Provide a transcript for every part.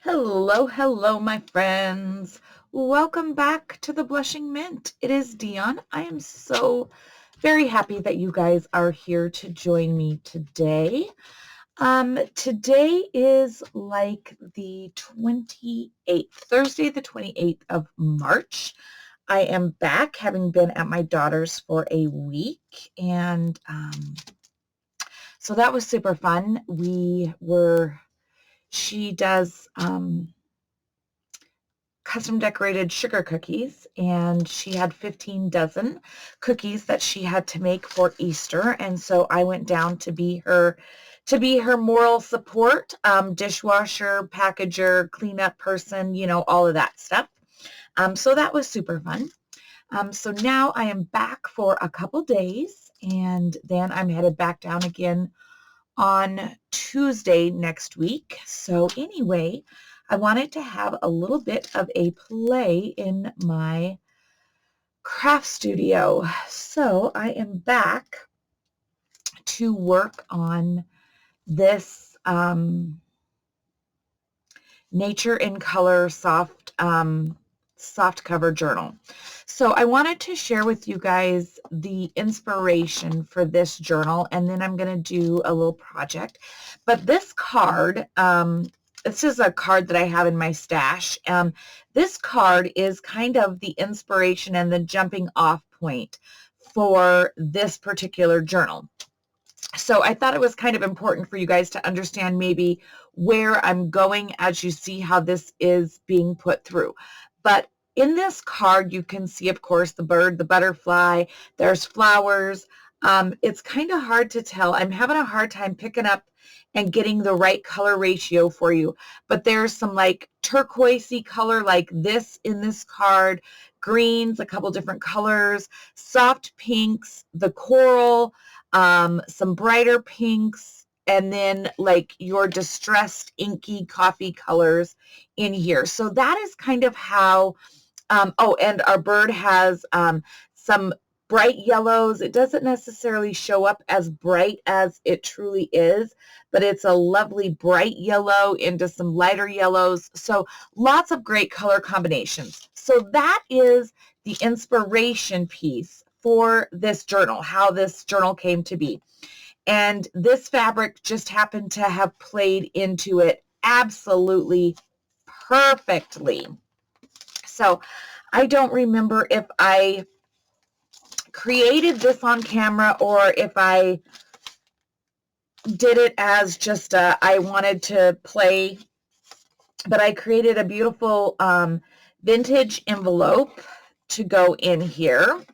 Hello, hello, my friends. Welcome back to the Blushing Mint. It is Dion. I am so very happy that you guys are here to join me today. Today is like the 28th, Thursday, the 28th of March. I am back having been at my daughter's for a week, and so that was super fun. She does custom decorated sugar cookies, and she had 15 dozen cookies that she had to make for Easter. And so I went down to be her moral support, dishwasher, packager, cleanup person, all of that stuff. So that was super fun. So now I am back for a couple days, and then I'm headed back down again on Tuesday next week. So anyway, I wanted to have a little bit of a play in my craft studio. So I am back to work on this Nature in Color soft cover journal. So I wanted to share with you guys the inspiration for this journal, and then I'm going to do a little project. But this card, this is a card that I have in my stash. This card is kind of the inspiration and the jumping off point for this particular journal. So I thought it was kind of important for you guys to understand maybe where I'm going as you see how this is being put through. But in this card, you can see, of course, the bird, the butterfly, there's flowers. It's kind of hard to tell. I'm having a hard time picking up and getting the right color ratio for you. But there's some like turquoisey color like this in this card, greens, a couple different colors, soft pinks, the coral, some brighter pinks, and then like your distressed inky coffee colors in here. So that is kind of how, oh, and our bird has some bright yellows. It doesn't necessarily show up as bright as it truly is, but it's a lovely bright yellow into some lighter yellows. So lots of great color combinations. So that is the inspiration piece for this journal, how this journal came to be. And this fabric just happened to have played into it absolutely perfectly. So I don't remember if I created this on camera or if I did it as just I wanted to play, but I created a beautiful vintage envelope to go in here.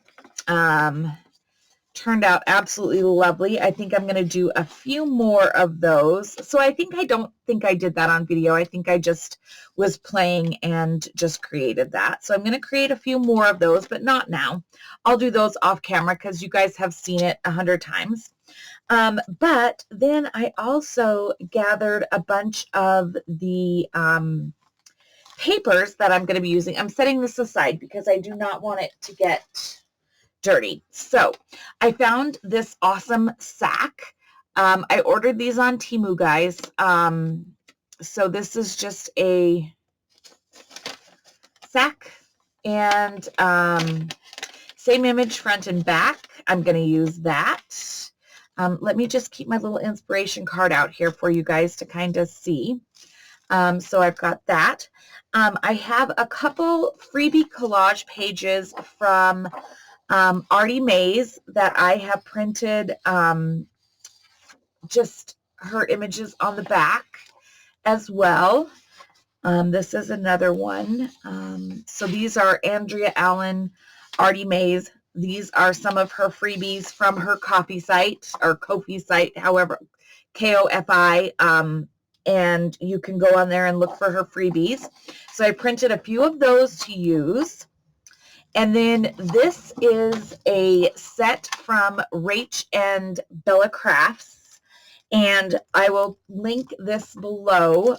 Turned out absolutely lovely. I think I'm going to do a few more of those. So I don't think I did that on video. I think I just was playing and just created that. So I'm going to create a few more of those, but not now. I'll do those off camera because you guys have seen it 100 times. But then I also gathered a bunch of the papers that I'm going to be using. I'm setting this aside because I do not want it to get dirty. So I found this awesome sack. I ordered these on Temu, guys. So this is just a sack, and same image front and back. I'm going to use that. Let me just keep my little inspiration card out here for you guys to kind of see. So I've got that. I have a couple freebie collage pages from Artie Mays that I have printed just her images on the back as well. This is another one. So these are Andrea Allen, Artie Mays. These are some of her freebies from her Ko-fi site, or Ko-fi site, however, K-O-F-I. And you can go on there and look for her freebies. So I printed a few of those to use. And then this is a set from Rach and Bella Crafts, and I will link this below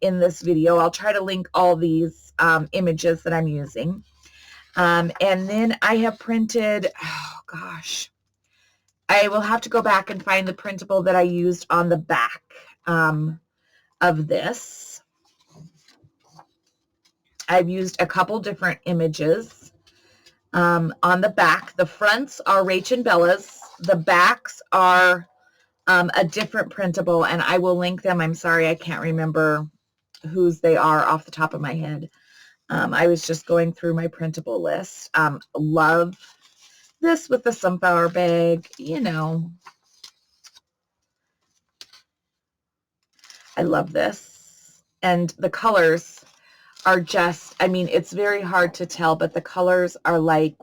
in this video. I'll try to link all these images that I'm using. And then I have printed, oh gosh, I will have to go back and find the printable that I used on the back of this. I've used a couple different images on the back. The fronts are Rach and Bella's. The backs are a different printable, and I will link them. I'm sorry, I can't remember whose they are off the top of my head. I was just going through my printable list. Love this with the sunflower bag, you know. I love this. And the colors are just, I mean, it's very hard to tell, but the colors are like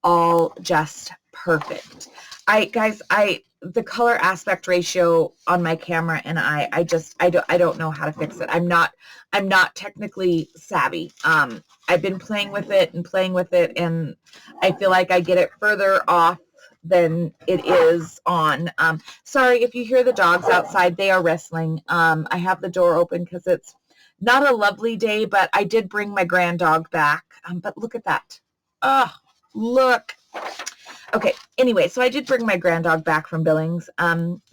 all just perfect. The color aspect ratio on my camera and I don't know how to fix it. I'm not technically savvy. I've been playing with it, and I feel like I get it further off than it is on. Sorry if you hear the dogs outside, they are wrestling. I have the door open because it's not a lovely day, but I did bring my grand dog back. But look at that. Oh, look. Okay, anyway, so I did bring my grand dog back from Billings,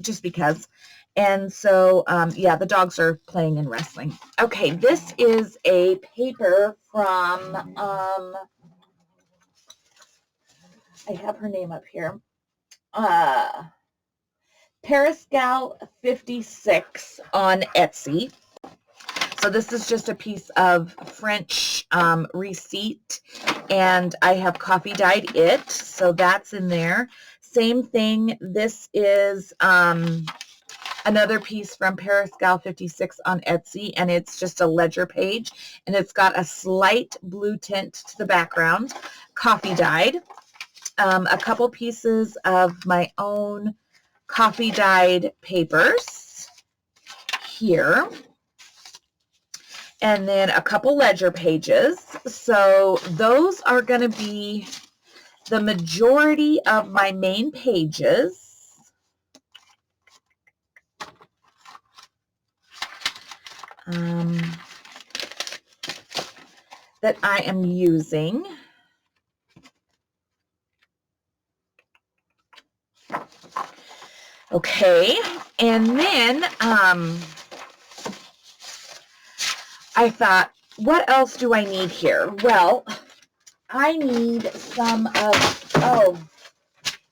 just because. And so, yeah, the dogs are playing and wrestling. Okay, this is a paper from, I have her name up here, Paris Gal 56 on Etsy. So this is just a piece of French receipt, and I have coffee dyed it, so that's in there. Same thing, this is another piece from Paris Gal 56 on Etsy, and it's just a ledger page, and it's got a slight blue tint to the background, coffee dyed. A couple pieces of my own coffee dyed papers here. And then a couple ledger pages. So those are going to be the majority of my main pages. That I am using. Okay, and then I thought, what else do I need here? Well, I need some of, oh,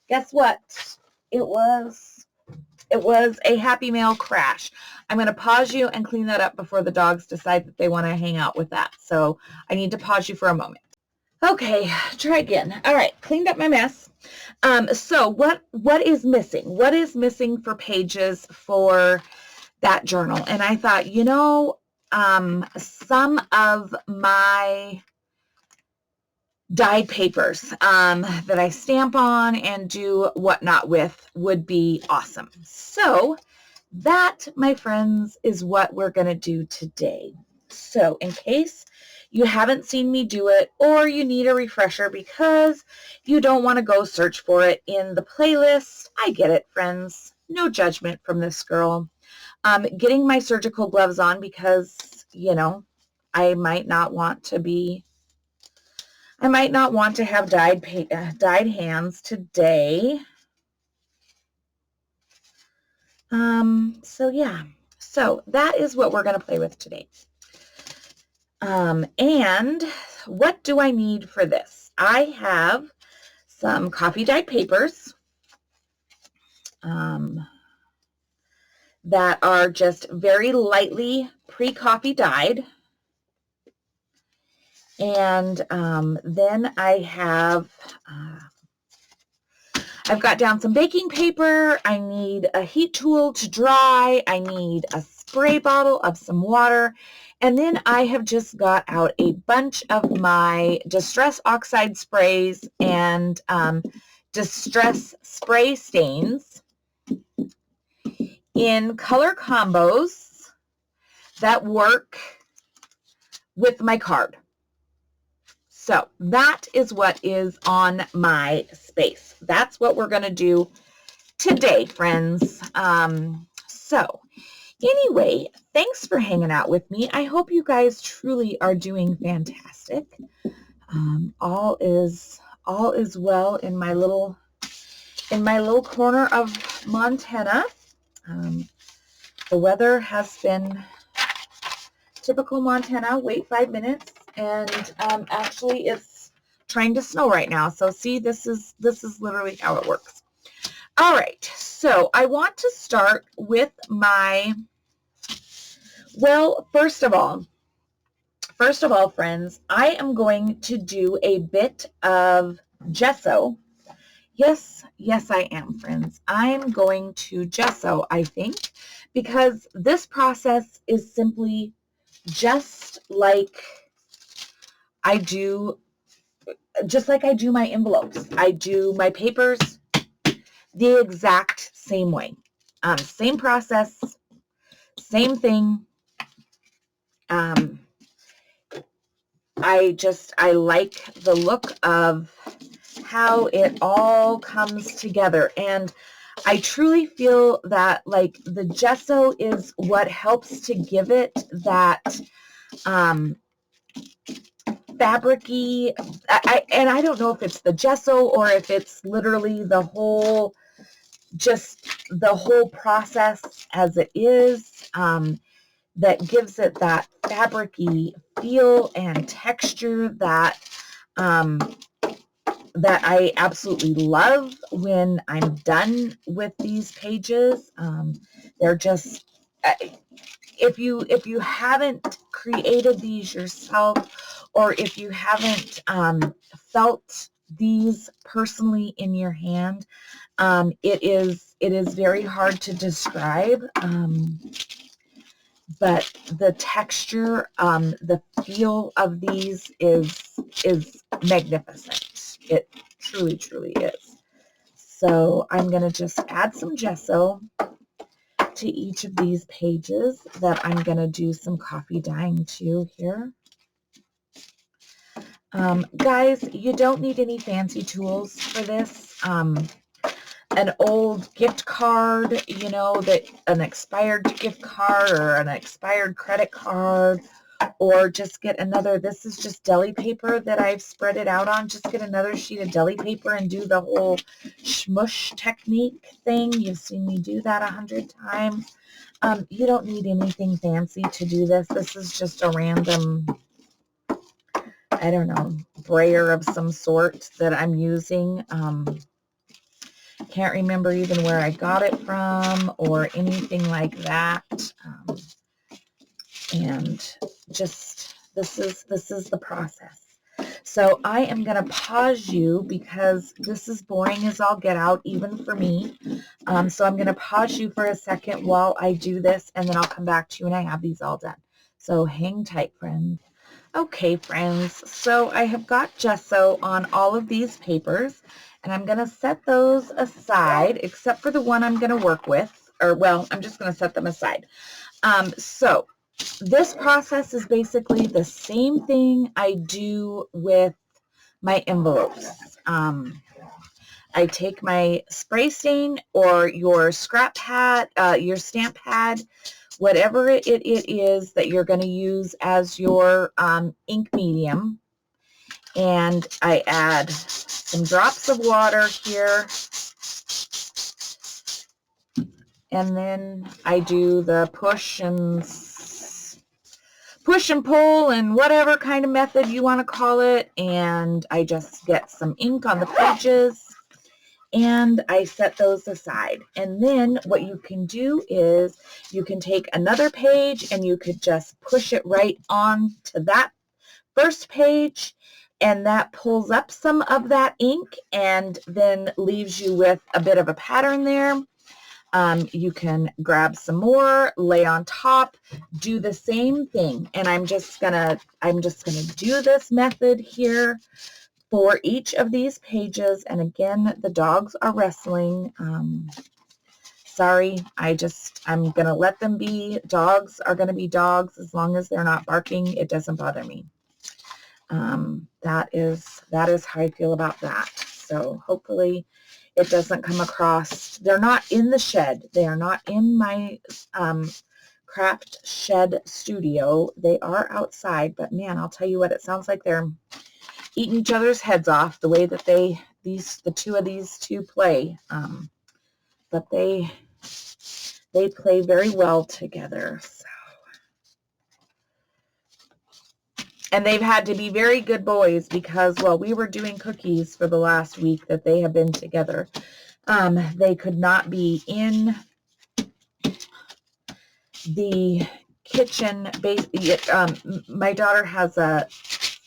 guess what? It was a Happy Mail crash. I'm going to pause you and clean that up before the dogs decide that they want to hang out with that. So I need to pause you for a moment. Okay, try again. All right, cleaned up my mess. So what is missing? What is missing for pages for that journal? And I thought, you know, some of my dyed papers that I stamp on and do whatnot with would be awesome. So that, my friends, is what we're going to do today. So in case you haven't seen me do it, or you need a refresher because you don't want to go search for it in the playlist, I get it, friends. No judgment from this girl. Getting my surgical gloves on because, you know, I might not want to have dyed hands today. So yeah, so that is what we're going to play with today. And what do I need for this? I have some coffee dyed papers that are just very lightly pre-coffee dyed. And then I have, I've got down some baking paper. I need a heat tool to dry. I need a spray bottle of some water. And then I have just got out a bunch of my Distress Oxide sprays and Distress Spray Stains in color combos that work with my card. So that is what is on my space. That's what we're going to do today, friends. So anyway, thanks for hanging out with me. I hope you guys truly are doing fantastic. All is well in my little corner of Montana. The weather has been typical Montana. Wait 5 minutes. And actually it's trying to snow right now. So see, this is literally how it works. All right, so I want to start with my, well, first of all, friends, I am going to do a bit of gesso. Yes, I am, friends. I'm going to gesso, I think, because this process is simply just like I do my envelopes. I do my papers the exact same way. Same process, same thing. I like the look of how it all comes together. And I truly feel that like the gesso is what helps to give it that fabric-y, and I don't know if it's the gesso or if it's literally the whole process as it is, that gives it that fabric-y feel and texture that that I absolutely love when I'm done with these pages. They're just, if you haven't created these yourself, or if you haven't felt these personally in your hand, it is very hard to describe. But the texture, the feel of these is magnificent. It truly, truly is. So I'm going to just add some gesso to each of these pages that I'm going to do some coffee dyeing to here. Guys, you don't need any fancy tools for this. An old gift card, you know, an expired gift card or an expired credit card, or just get another, this is just deli paper that I've spread it out on. Just get another sheet of deli paper and do the whole smush technique thing. You've seen me do that 100 times. You don't need anything fancy to do this. This is just a random, I don't know, brayer of some sort that I'm using. Can't remember even where I got it from or anything like that. And just, this is the process. So I am going to pause you because this is boring as all get out, even for me. So I'm going to pause you for a second while I do this, and then I'll come back to you when I have these all done. So hang tight, friends. Okay, friends, so I have got gesso on all of these papers, and I'm going to set those aside, except for the one I'm going to work with, or, well, I'm just going to set them aside. So this process is basically the same thing I do with my envelopes. I take my spray stain or your scrap pad, your stamp pad, whatever it is that you're going to use as your ink medium, and I add some drops of water here, and then I do the push and pull and whatever kind of method you want to call it, and I just get some ink on the pages and I set those aside. And then what you can do is you can take another page and you could just push it right on to that first page, and that pulls up some of that ink and then leaves you with a bit of a pattern there. You can grab some more, lay on top, do the same thing. And I'm just gonna do this method here for each of these pages. And again, the dogs are wrestling. Sorry, I'm gonna let them be. Dogs are gonna be dogs as long as they're not barking. It doesn't bother me. That is how I feel about that. So hopefully it doesn't come across. They're not in the shed. They are not in my craft shed studio. They are outside, but man, I'll tell you what, it sounds like they're eating each other's heads off the way that the two of these two play. But they play very well together. So. And they've had to be very good boys because while we were doing cookies for the last week that they have been together, they could not be in the kitchen. My daughter has a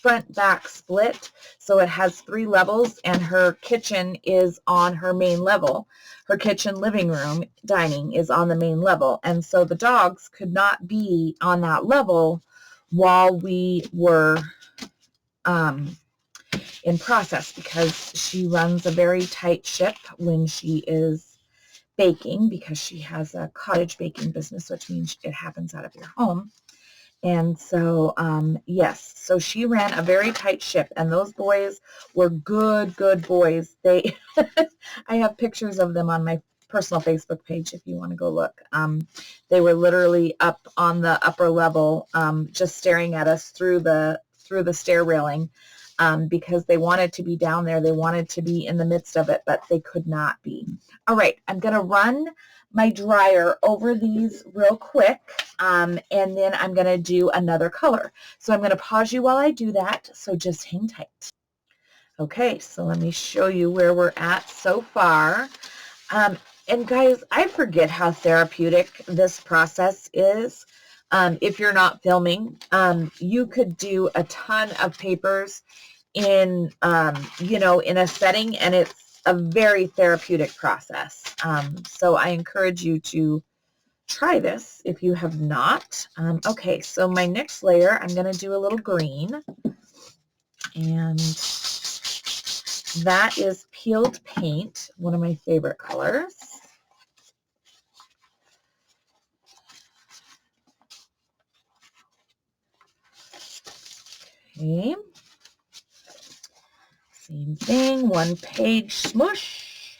front back split, so it has 3 levels, and her kitchen is on her main level. Her kitchen, living room, dining is on the main level, and so the dogs could not be on that level while we were in process, because she runs a very tight ship when she is baking, because she has a cottage baking business, which means it happens out of your home. And so, yes, so she ran a very tight ship, and those boys were good boys. They, I have pictures of them on my personal Facebook page if you want to go look. They were literally up on the upper level, just staring at us through the stair railing, because they wanted to be down there. They wanted to be in the midst of it, but they could not be. All right, I'm going to run my dryer over these real quick, and then I'm going to do another color. So I'm going to pause you while I do that, so just hang tight. Okay, so let me show you where we're at so far. And guys, I forget how therapeutic this process is. If you're not filming, you could do a ton of papers in, in a setting, and it's a very therapeutic process. So I encourage you to try this if you have not. Okay, so my next layer, I'm going to do a little green, and that is peeled paint, one of my favorite colors. Okay. Same thing, 1 page smush,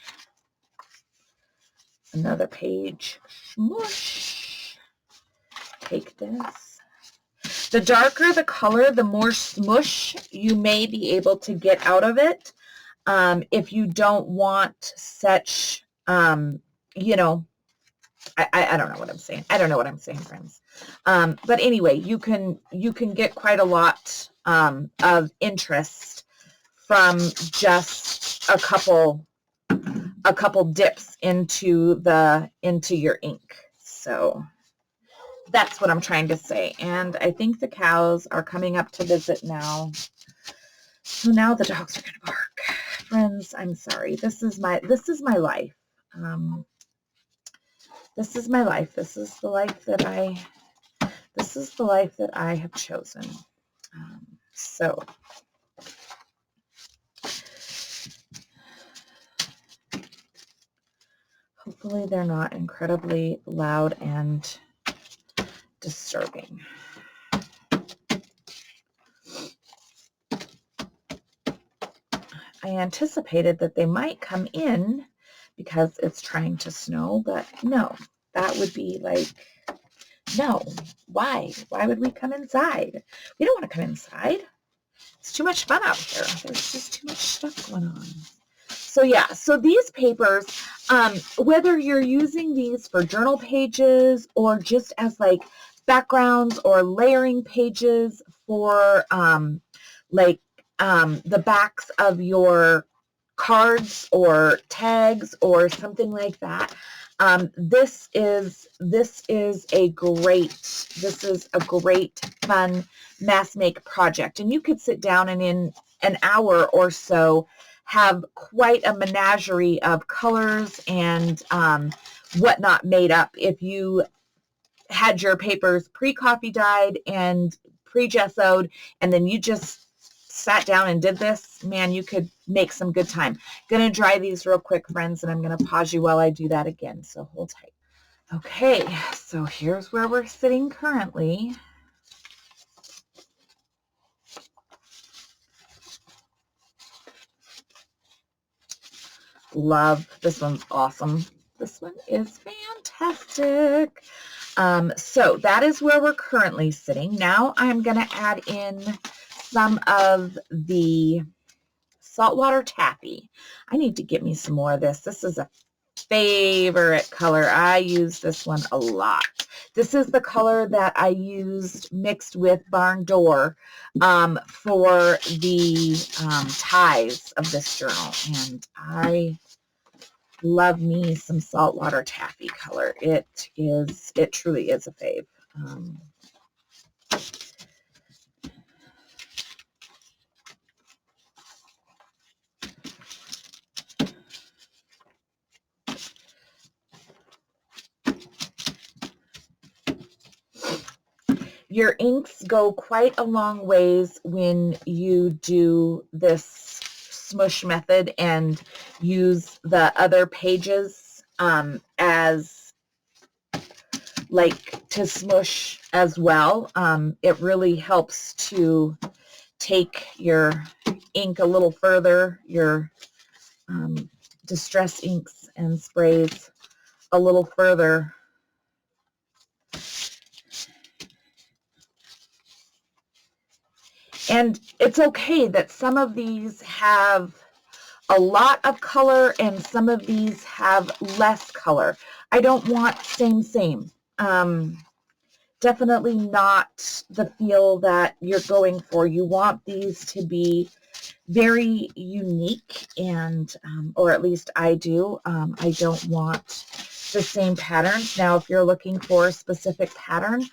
another page smush. Take this. The darker the color, the more smush you may be able to get out of it. If you don't want such, I don't know what I'm saying. I don't know what I'm saying, friends. But anyway, you can get quite a lot of interest from just a couple dips into your ink. So that's what I'm trying to say. And I think the cows are coming up to visit now. So now the dogs are going to bark. Friends, I'm sorry. This is my life. This is my life. This is the life that I have chosen. So hopefully they're not incredibly loud and disturbing. I anticipated that they might come in because it's trying to snow, but no, that would be like, no, why? Why would we come inside? We don't want to come inside. It's too much fun out here. There's just too much stuff going on. So yeah, so these papers, whether you're using these for journal pages or just as like backgrounds or layering pages for the backs of your cards or tags or something like that, this is a great fun mass make project, and you could sit down and in an hour or so have quite a menagerie of colors and whatnot made up. If you had your papers pre-coffee dyed and pre-gessoed, and then you just sat down and did this, man, you could make some good time. Gonna dry these real quick, friends, and I'm gonna pause you while I do that again, so hold tight. Okay, so here's where we're sitting currently. Love, this one's awesome. This one is fantastic. So that is where we're currently sitting. Now I'm gonna add in some of the saltwater taffy. I need to get me some more of this. This is a favorite color. I use this one a lot. This is the color that I used mixed with Barn Door for the ties of this journal. And I love me some saltwater taffy color. It truly is a fave. Your inks go quite a long ways when you do this smush method and use the other pages as like to smush as well. It really helps to take your ink a little further, your distress inks and sprays a little further. And it's okay that some of these have a lot of color and some of these have less color. I don't want same. Definitely not the feel that you're going for. You want these to be very unique, and or at least I do. I don't want the same patterns. Now, if you're looking for a specific pattern,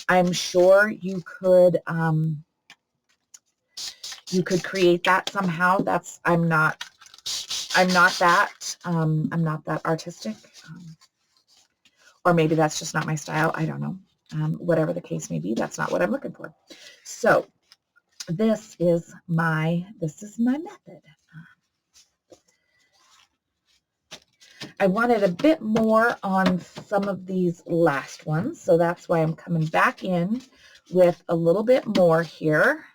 I'm sure you could create that somehow. I'm not that artistic, or maybe that's just not my style. I don't know. Whatever the case may be, that's not what I'm looking for. So this is my method. I wanted a bit more on some of these last ones, so that's why I'm coming back in with a little bit more here.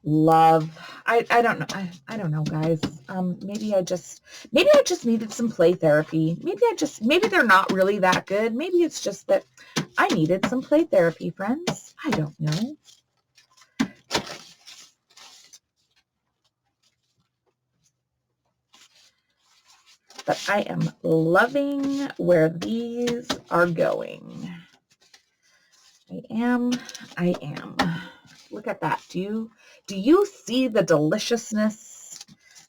Love. I don't know. I don't know, guys. Maybe I just needed some play therapy. Maybe they're not really that good. Maybe it's just that I needed some play therapy, friends. I don't know. But I am loving where these are going. I am. Look at that. Do you see the deliciousness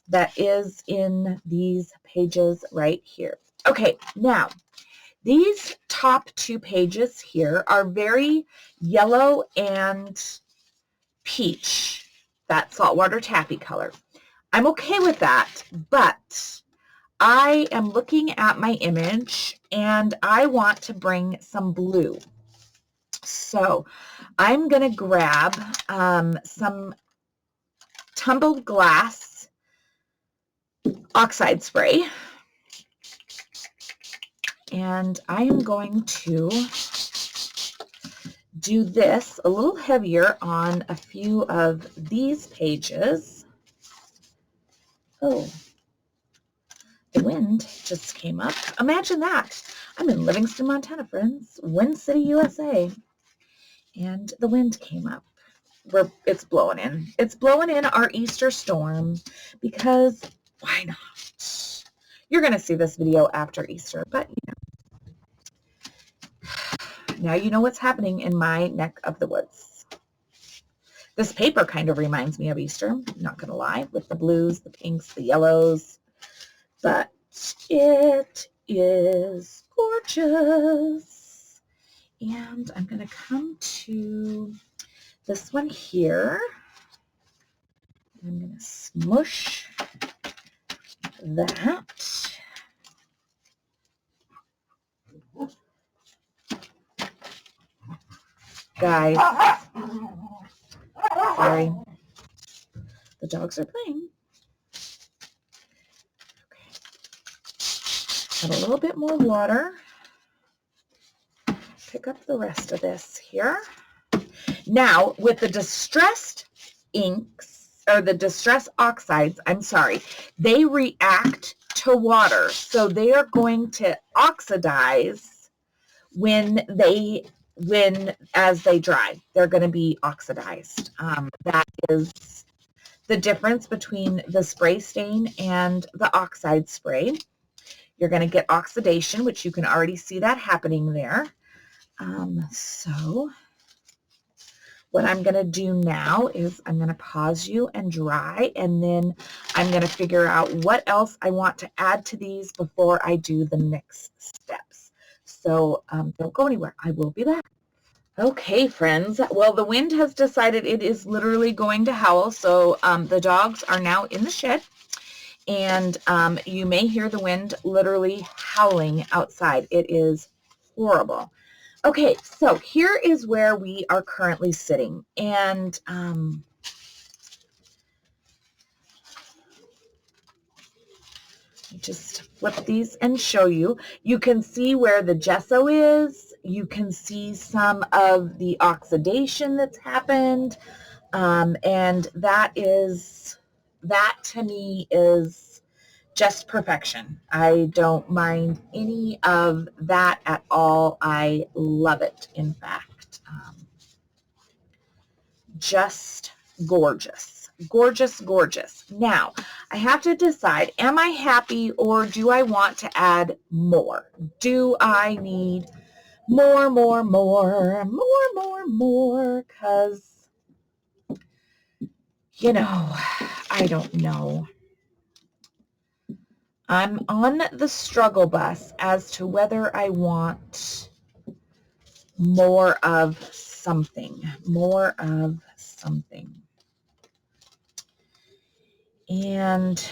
that is in these pages right here? Okay, now these top two pages here are very yellow and peach, that saltwater taffy color. I'm okay with that, but I am looking at my image and I want to bring some blue. So I'm going to grab some tumbled glass oxide spray, and I am going to do this a little heavier on a few of these pages. Oh, the wind just came up. Imagine that. I'm in Livingston, Montana, friends. Wind City, USA. And the wind came up. It's blowing in. It's blowing in our Easter storm because why not? You're going to see this video after Easter, but you know. Now you know what's happening in my neck of the woods. This paper kind of reminds me of Easter, I'm not going to lie, with the blues, the pinks, the yellows, but it is gorgeous. And I'm going to come to this one here. I'm going to smush that. Guys, sorry, the dogs are playing. Okay. Add a little bit more water. Pick up the rest of this here. Now, with the distressed inks, or the distressed oxides, I'm sorry, they react to water. So they are going to oxidize as they dry. They're going to be oxidized. That is the difference between the spray stain and the oxide spray. You're going to get oxidation, which you can already see that happening there. So what I'm going to do now is I'm going to pause you and dry, and then I'm going to figure out what else I want to add to these before I do the next steps. So don't go anywhere. I will be back. Okay, friends. Well, the wind has decided it is literally going to howl, so the dogs are now in the shed, and you may hear the wind literally howling outside. It is horrible. Okay, so here is where we are currently sitting, and just flip these and show you. You can see where the gesso is. You can see some of the oxidation that's happened, and that to me is just perfection. I don't mind any of that at all. I love it, in fact. Just gorgeous. Gorgeous, gorgeous. Now, I have to decide, am I happy or do I want to add more? Do I need more? Because, you know, I don't know. I'm on the struggle bus as to whether I want more of something. And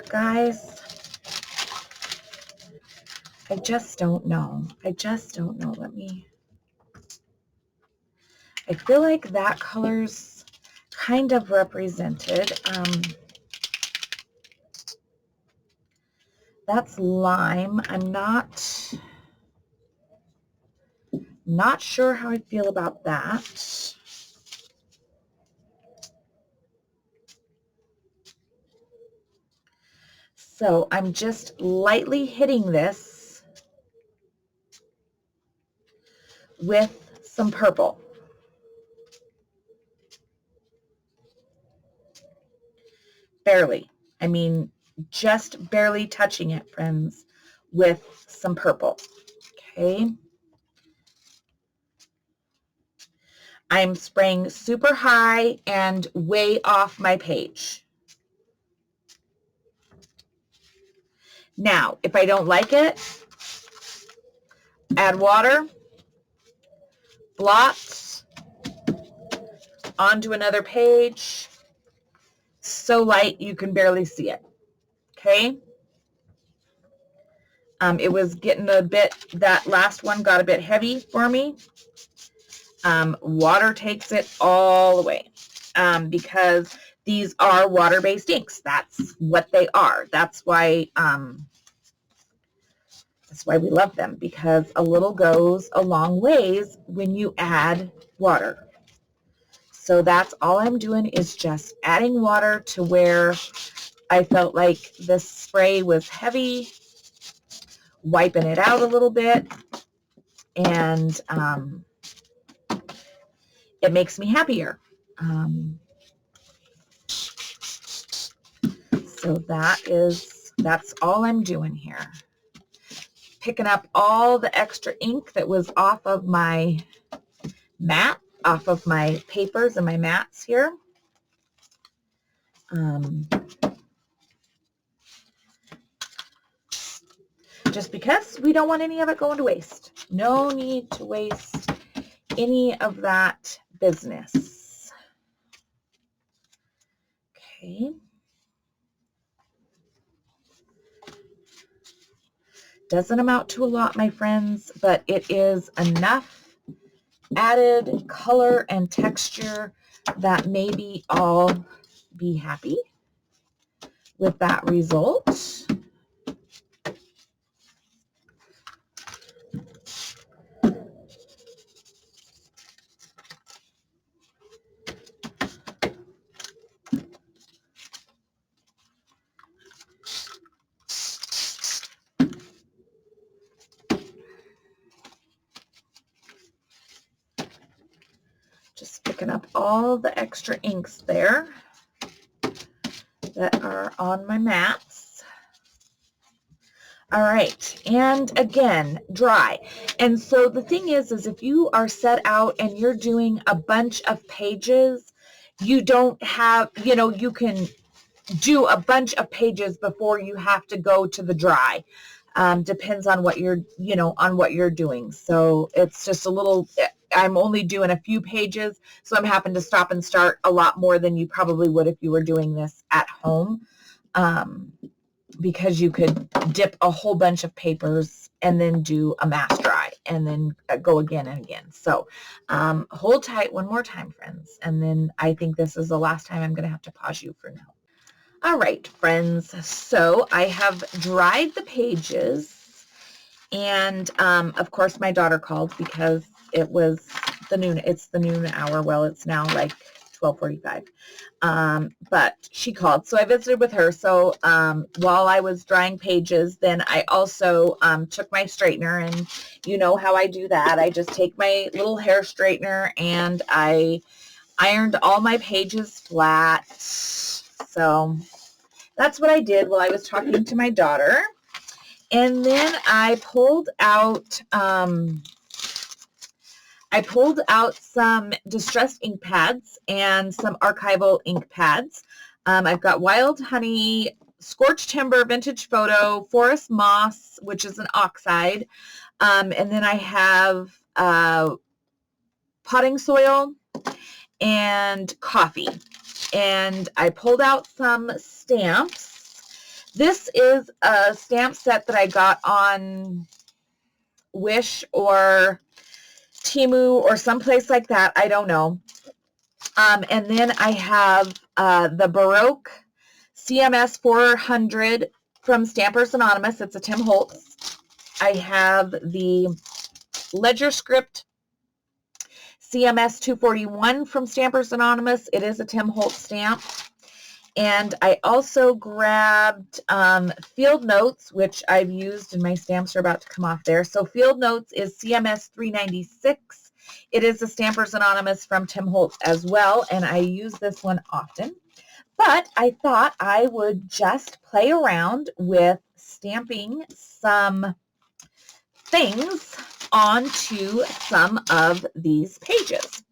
guys, I just don't know. I feel like that color's kind of represented. That's lime. I'm not sure how I feel about that. So I'm just lightly hitting this with some purple. Barely. I mean, just barely touching it, friends, with some purple. Okay. I'm spraying super high and way off my page. Now, if I don't like it, add water, blots, onto another page. So light you can barely see it. Okay. It was getting a bit, that last one got a bit heavy for me. Water takes it all the way because these are water-based inks. That's what they are. That's why we love them, because a little goes a long ways when you add water. So that's all I'm doing, is just adding water to where I felt like this spray was heavy, wiping it out a little bit, and it makes me happier. So that's all I'm doing here. Picking up all the extra ink that was off of my mat, off of my papers and my mats here. Just because we don't want any of it going to waste. No need to waste any of that business. Okay. Doesn't amount to a lot, my friends, but it is enough added color and texture that maybe I'll be happy with that result. picking up all the extra inks there that are on my mats. All right, and again, dry. And so the thing is if you are set out and you're doing a bunch of pages, you don't have, you know, you can do a bunch of pages before you have to go to the dry. Depends on what you're, you know, on what you're doing. So it's just a little, I'm only doing a few pages, so I'm having to stop and start a lot more than you probably would if you were doing this at home. Because you could dip a whole bunch of papers and then do a mass dry and then go again and again. So hold tight one more time, friends. And then I think this is the last time I'm going to have to pause you for now. All right, friends. So I have dried the pages. And of course, my daughter called because it was it's the noon hour. Well, it's now like 12:45. But she called, so I visited with her. So while I was drying pages, then I also took my straightener, and you know how I do that. I just take my little hair straightener and I ironed all my pages flat. So that's what I did while I was talking to my daughter. And then I pulled out some distressed ink pads and some archival ink pads. I've got Wild Honey, Scorched Timber, Vintage Photo, Forest Moss, which is an oxide. And then I have potting soil and coffee. And I pulled out some stamps. This is a stamp set that I got on Wish or Temu or someplace like that. I don't know. And then I have the Baroque CMS 400 from Stampers Anonymous. It's a Tim Holtz. I have the Ledger Script CMS 241 from Stampers Anonymous. It is a Tim Holtz stamp. And I also grabbed Field Notes, which I've used, and my stamps are about to come off there. So Field Notes is CMS 396. It is a Stampers Anonymous from Tim Holtz as well, and I use this one often. But I thought I would just play around with stamping some things onto some of these pages.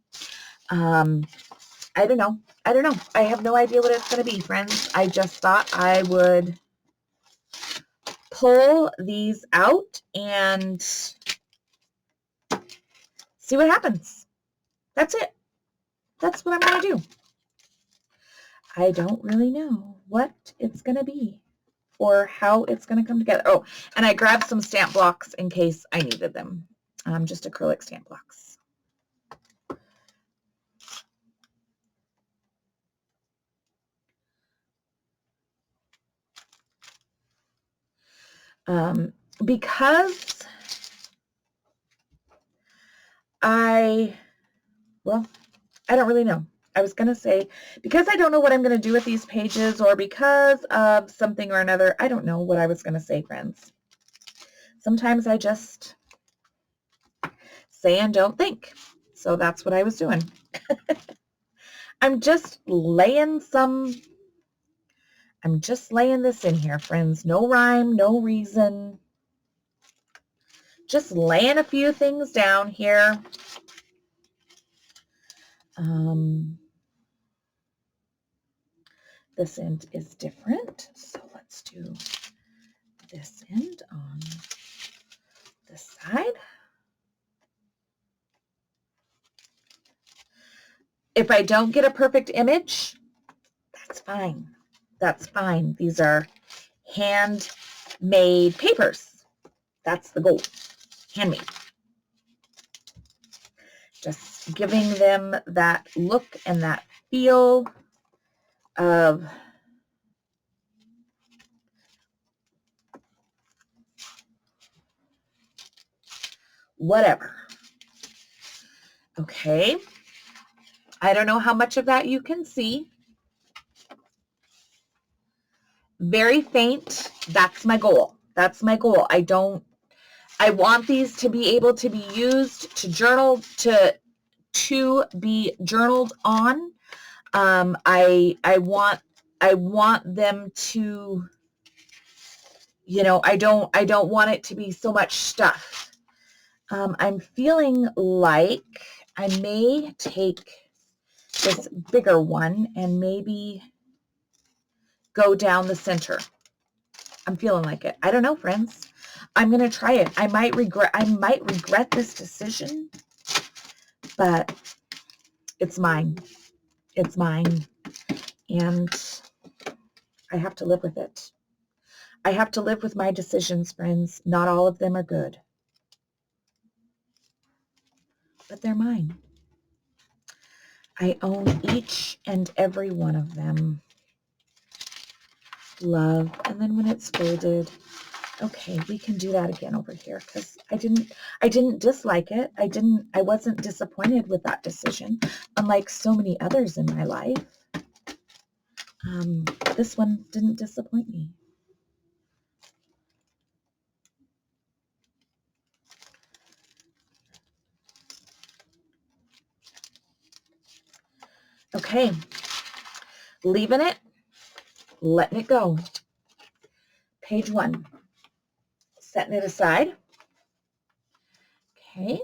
I don't know. I have no idea what it's going to be, friends. I just thought I would pull these out and see what happens. That's it. That's what I'm going to do. I don't really know what it's going to be or how it's going to come together. Oh, and I grabbed some stamp blocks in case I needed them. Just acrylic stamp blocks. Because I don't really know. I was going to say, because I don't know what I'm going to do with these pages, or because of something or another, I don't know what I was going to say, friends. Sometimes I just say and don't think. So that's what I was doing. I'm just laying this in here, friends. No rhyme, no reason. Just laying a few things down here. This end is different, so let's do this end on this side. If I don't get a perfect image, that's fine. That's fine. These are handmade papers. That's the goal. Handmade. Just giving them that look and that feel of whatever. Okay. I don't know how much of that you can see. Very faint. That's my goal. That's my goal. I want these to be able to be used to journal, to to be journaled on. I want them to, you know, I don't want it to be so much stuff. I'm feeling like I may take this bigger one and maybe go down the center. I'm feeling like it. I don't know, friends. I'm going to try it. I might regret this decision, but it's mine. It's mine. And I have to live with it. I have to live with my decisions, friends. Not all of them are good, but they're mine. I own each and every one of them. Love. And then when it's folded, okay, we can do that again over here because I didn't dislike it. I wasn't disappointed with that decision, unlike so many others in my life. This one didn't disappoint me. Okay, leaving it, letting it go. Page 1, setting it aside. Okay,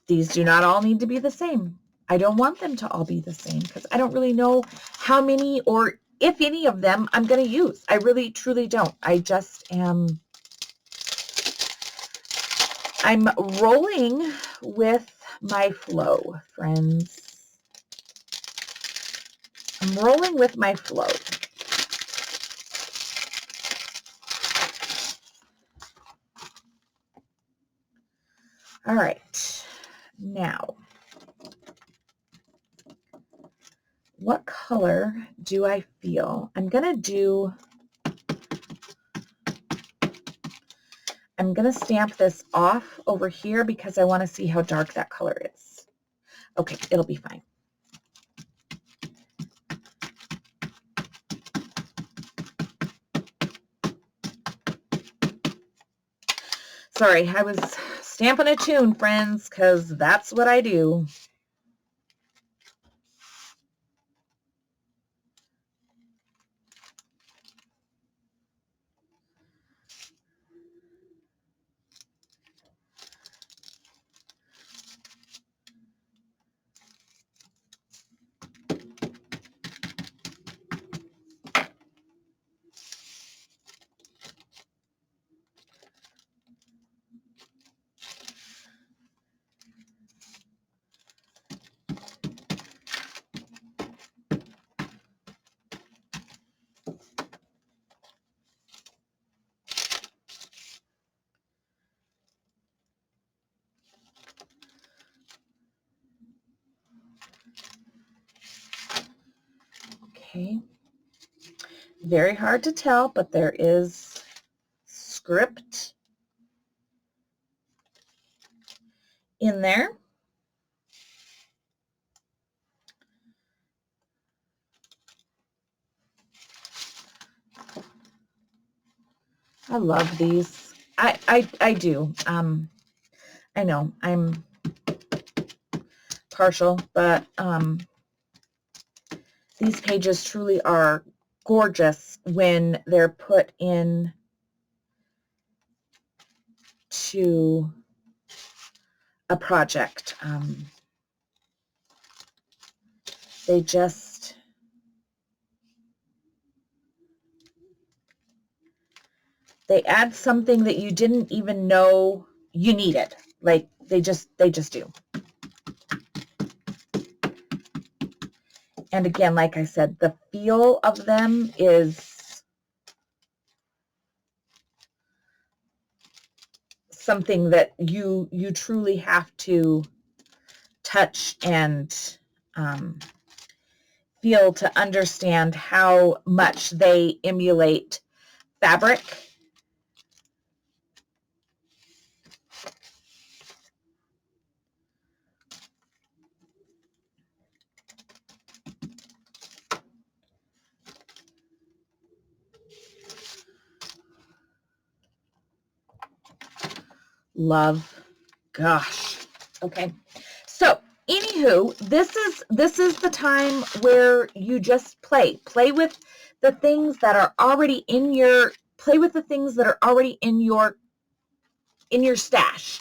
these do not all need to be the same. I don't want them to all be the same because I don't really know how many or if any of them I'm going to use. I really, truly don't. I just am, I'm rolling with my flow, friends. I'm rolling with my flow. All right, now, what color do I feel? I'm going to stamp this off over here because I want to see how dark that color is. Okay, it'll be fine. Sorry, I was stamping a tune, friends, because that's what I do. Okay, very hard to tell, but there is script in there. I love these. I do. I know I'm partial, but these pages truly are gorgeous when they're put in to a project. They just, they add something that you didn't even know you needed. Like they just do. And again, like I said, the feel of them is something that you truly have to touch and feel to understand how much they emulate fabric. Love. Gosh. Okay. So Anywho, this is the time where you just play with the things that are already in your stash.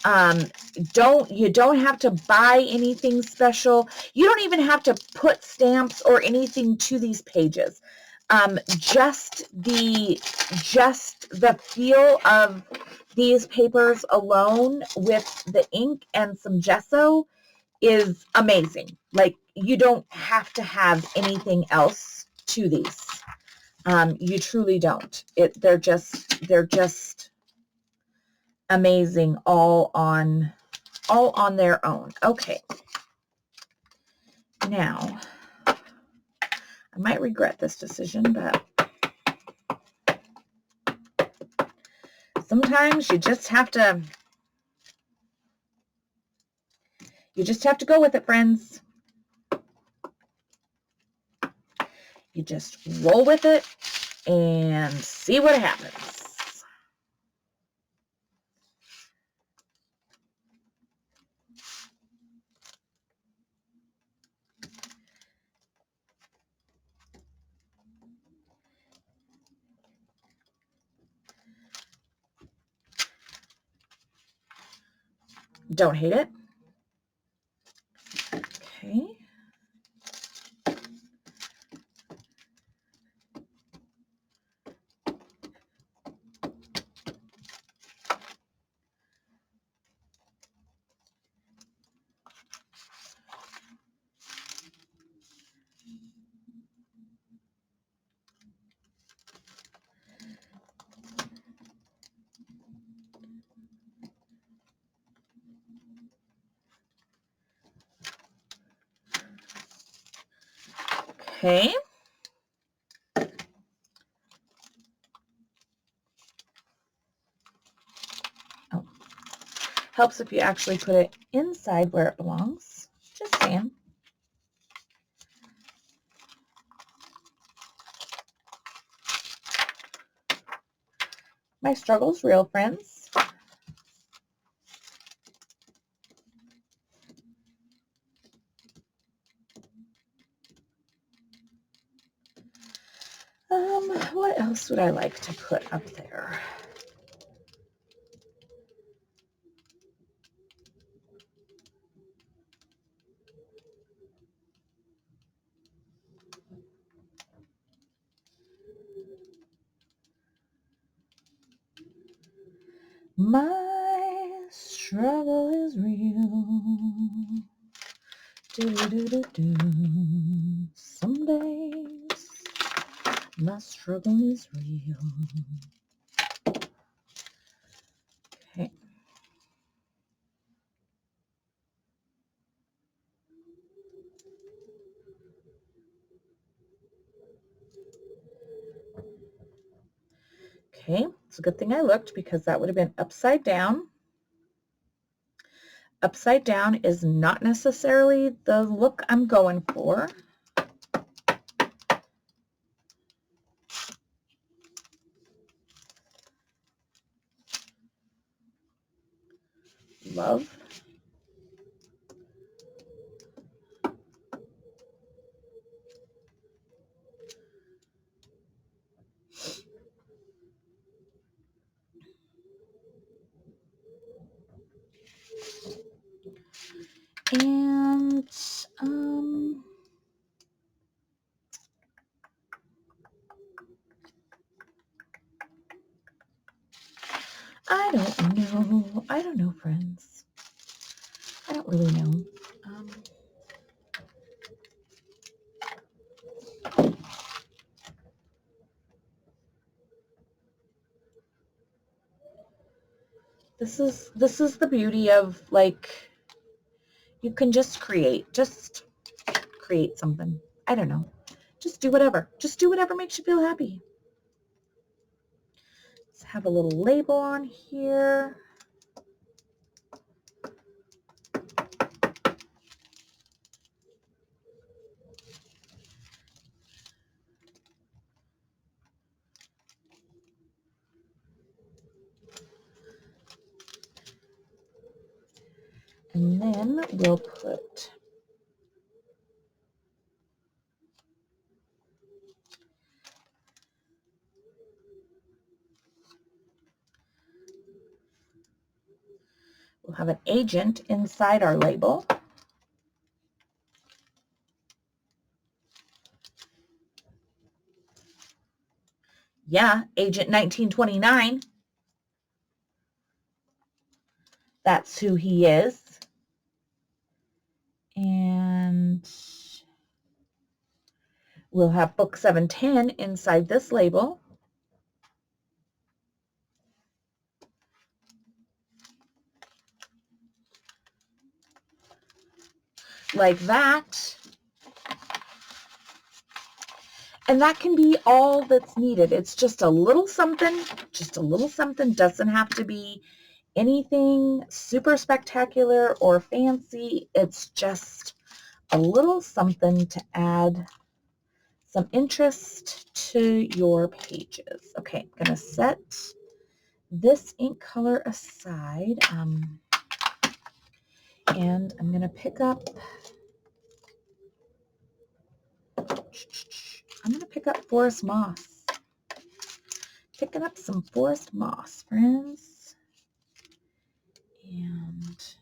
You don't have to buy anything special. You don't even have to put stamps or anything to these pages. Just the feel of these papers alone with the ink and some gesso is amazing. Like, you don't have to have anything else to these. You truly don't. They're just amazing all on their own. Okay. Now, I might regret this decision, but sometimes you just have to go with it, friends. You just roll with it and see what happens. Don't hate it. Okay. Okay. Oh. Helps if you actually put it inside where it belongs. Just saying. My struggle's real, friends. What else would I like to put up there? My struggle is real. Some days my struggle is real. Okay. Okay, it's a good thing I looked, because that would have been upside down. Upside down is not necessarily the look I'm going for. Love. And I don't know, friends. I don't really know. This is the beauty of, like, you can just create something. I don't know. Just do whatever. Just do whatever makes you feel happy. Let's have a little label on here. And then we'll put we'll have an agent inside our label. Yeah, Agent 1929. That's who he is. And we'll have book 710 inside this label. Like that. And that can be all that's needed. It's just a little something, doesn't have to be anything super spectacular or fancy. It's just a little something to add some interest to your pages. Okay, I'm going to set this ink color aside, and I'm going to pick up Forest Moss. Picking up some Forest Moss, friends. And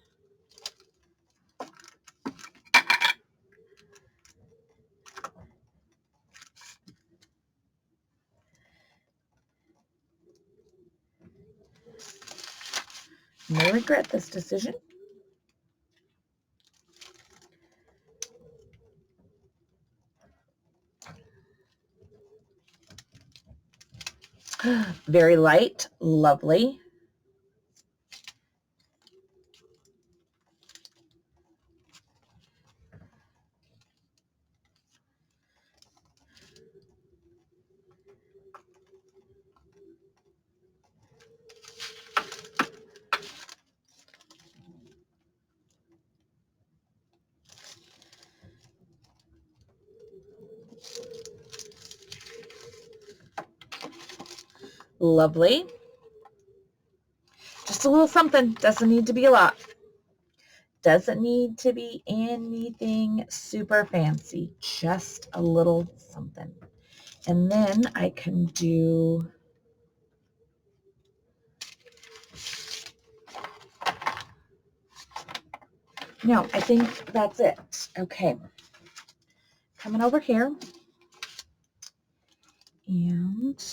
may regret this decision. Very light, lovely. Lovely. Just a little something. Doesn't need to be a lot. Doesn't need to be anything super fancy. Just a little something. And then I can do no, I think that's it. Okay. Coming over here. And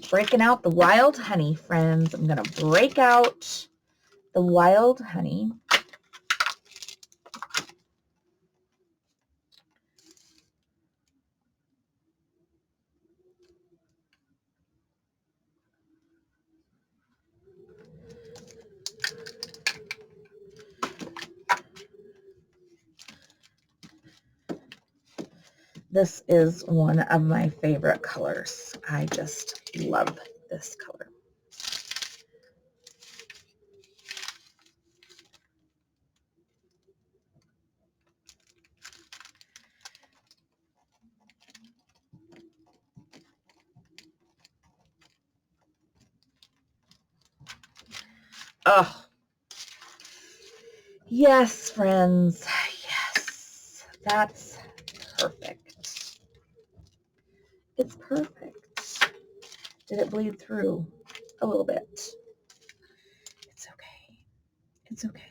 breaking out the wild honey, friends. I'm going to break out the wild honey. This is one of my favorite colors. I just love this color. Oh, yes, friends. Yes, that's perfect. It's perfect. Did it bleed through a little bit? It's okay. It's okay.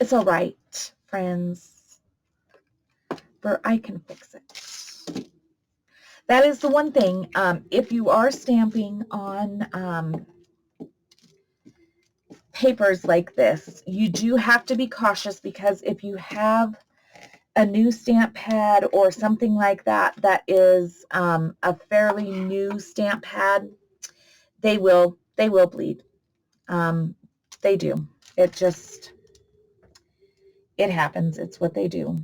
It's all right, friends, for I can fix it. That is the one thing. If you are stamping on papers like this, you do have to be cautious, because if you have a new stamp pad or something like that that is a fairly new stamp pad, they will bleed. They do. It happens. It's what they do.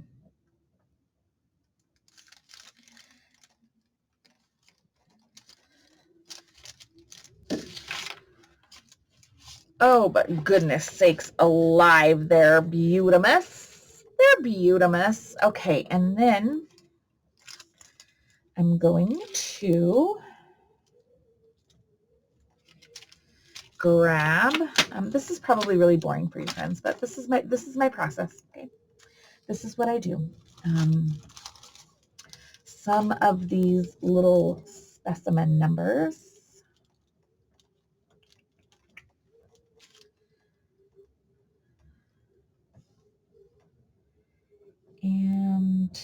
Oh, but goodness sakes alive, they're beautimous. They're beautimous. Okay, and then I'm going to grab, this is probably really boring for you friends, but this is my process, okay? This is what I do. Some of these little specimen numbers. And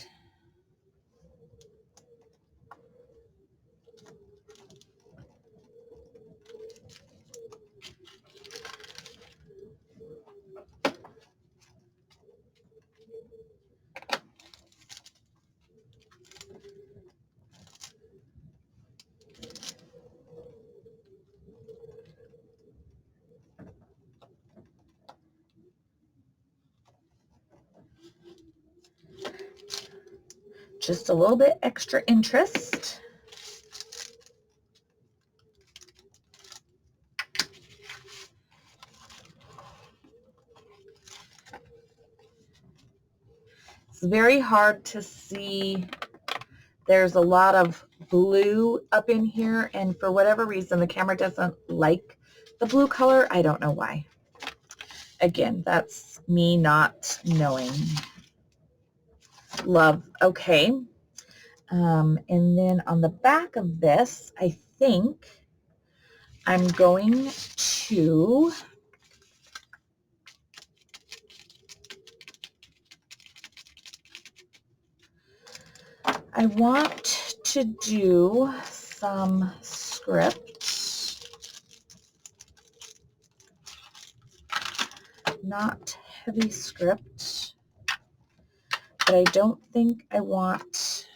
just a little bit extra interest. It's very hard to see. There's a lot of blue up in here, and for whatever reason, the camera doesn't like the blue color. I don't know why. Again, that's me not knowing. Love. Okay. And then on the back of this, I think I'm going to I want to do some script, not heavy script, but I don't think I want,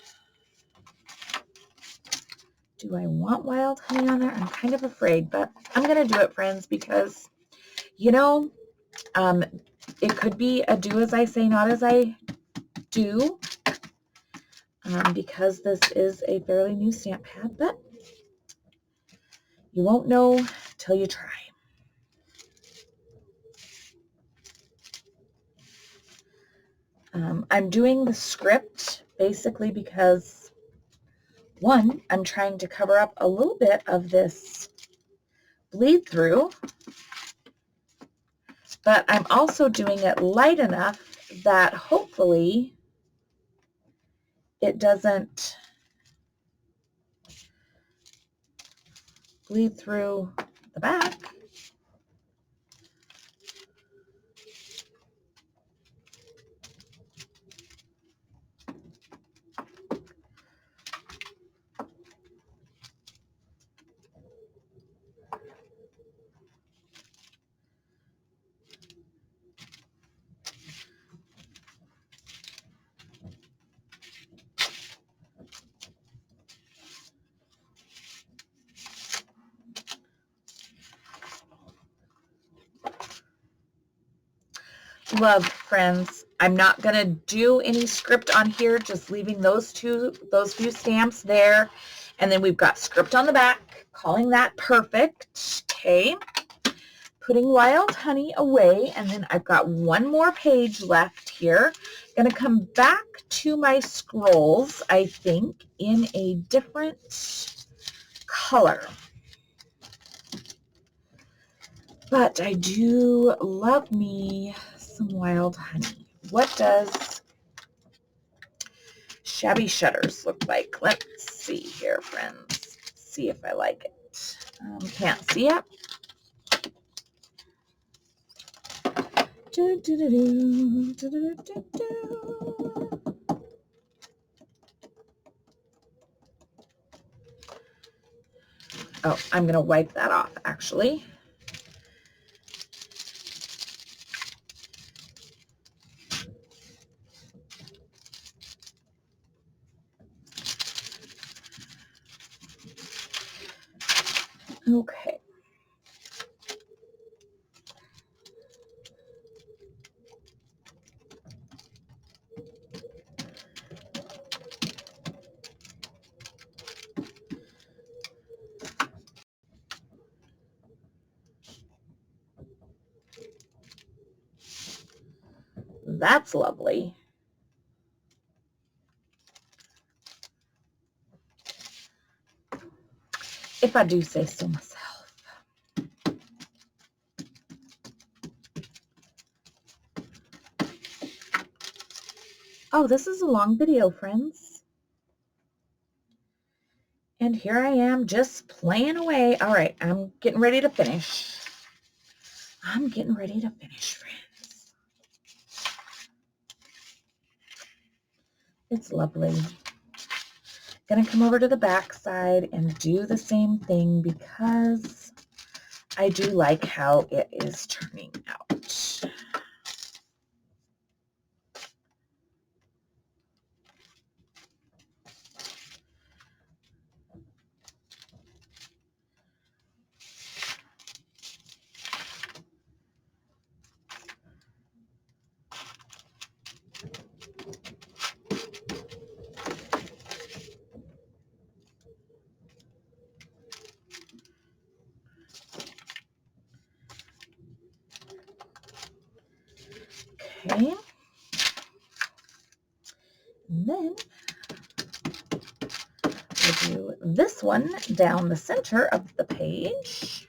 do I want wild honey on there? I'm kind of afraid, but I'm going to do it, friends, because, you know, it could be a do as I say, not as I do, because this is a fairly new stamp pad, but you won't know till you try. I'm doing the script basically because, one, I'm trying to cover up a little bit of this bleed through, but I'm also doing it light enough that hopefully it doesn't bleed through the back. Love, friends. I'm not going to do any script on here, just leaving those few stamps there. And then we've got script on the back, calling that perfect. Okay. Putting wild honey away, and then I've got one more page left here. Going to come back to my scrolls, I think, in a different color. But I do love me some wild honey. What does Shabby Shutters look like? Let's see here, friends. See if I like it. Can't see it. Oh, I'm going to wipe that off, actually. Okay. that's lovely. If I do say so myself. Oh, this is a long video, friends. And here I am just playing away. All right, I'm getting ready to finish. I'm getting ready to finish, friends. It's lovely. Gonna come over to the back side and do the same thing because I do like how it is turning out. Okay. And then we'll do this one down the center of the page.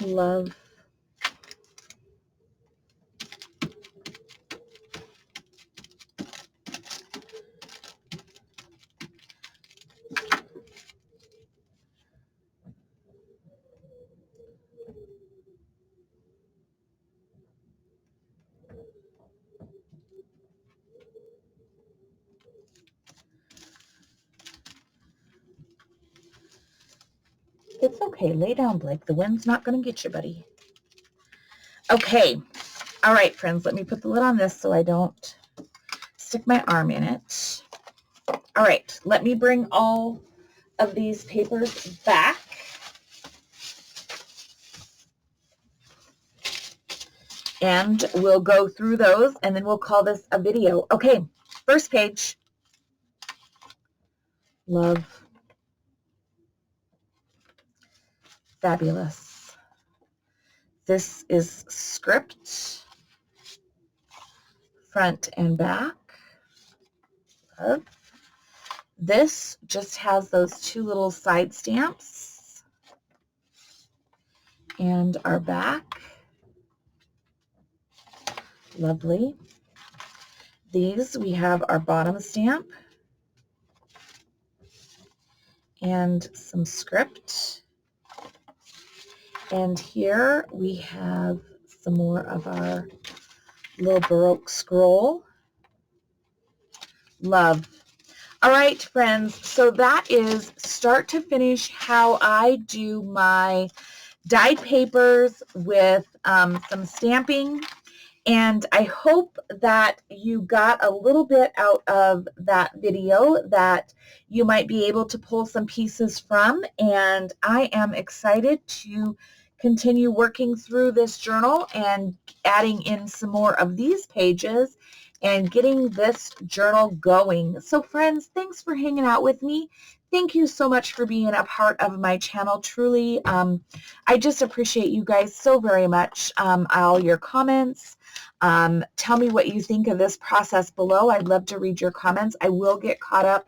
Love. It's okay. Lay down, Blake. The wind's not going to get you, buddy. Okay. All right, friends. Let me put the lid on this so I don't stick my arm in it. All right. Let me bring all of these papers back. And we'll go through those, and then we'll call this a video. Okay. First page. Love. Fabulous. This is script, front and back. Love. This just has those two little side stamps and our back. Lovely. These, we have our bottom stamp and some script. And here we have some more of our little Baroque scroll. Love. All right, friends, so that is start to finish how I do my dyed papers with some stamping. And I hope that you got a little bit out of that video that you might be able to pull some pieces from. And I am excited to continue working through this journal and adding in some more of these pages and getting this journal going. So friends, thanks for hanging out with me. Thank you so much for being a part of my channel. Truly, I just appreciate you guys so very much. All your comments. Tell me what you think of this process below. I'd love to read your comments. I will get caught up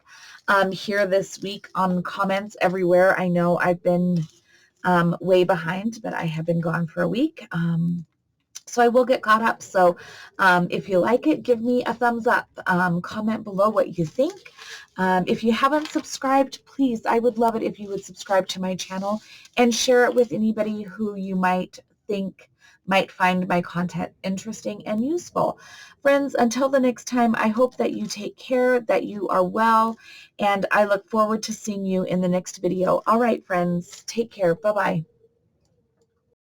here this week on comments everywhere. I know I've been way behind, but I have been gone for a week. So I will get caught up. So if you like it, give me a thumbs up. Comment below what you think. If you haven't subscribed, please, I would love it if you would subscribe to my channel and share it with anybody who you might think might find my content interesting and useful. Friends, until the next time, I hope that you take care, that you are well, and I look forward to seeing you in the next video. All right, friends, take care. Bye-bye.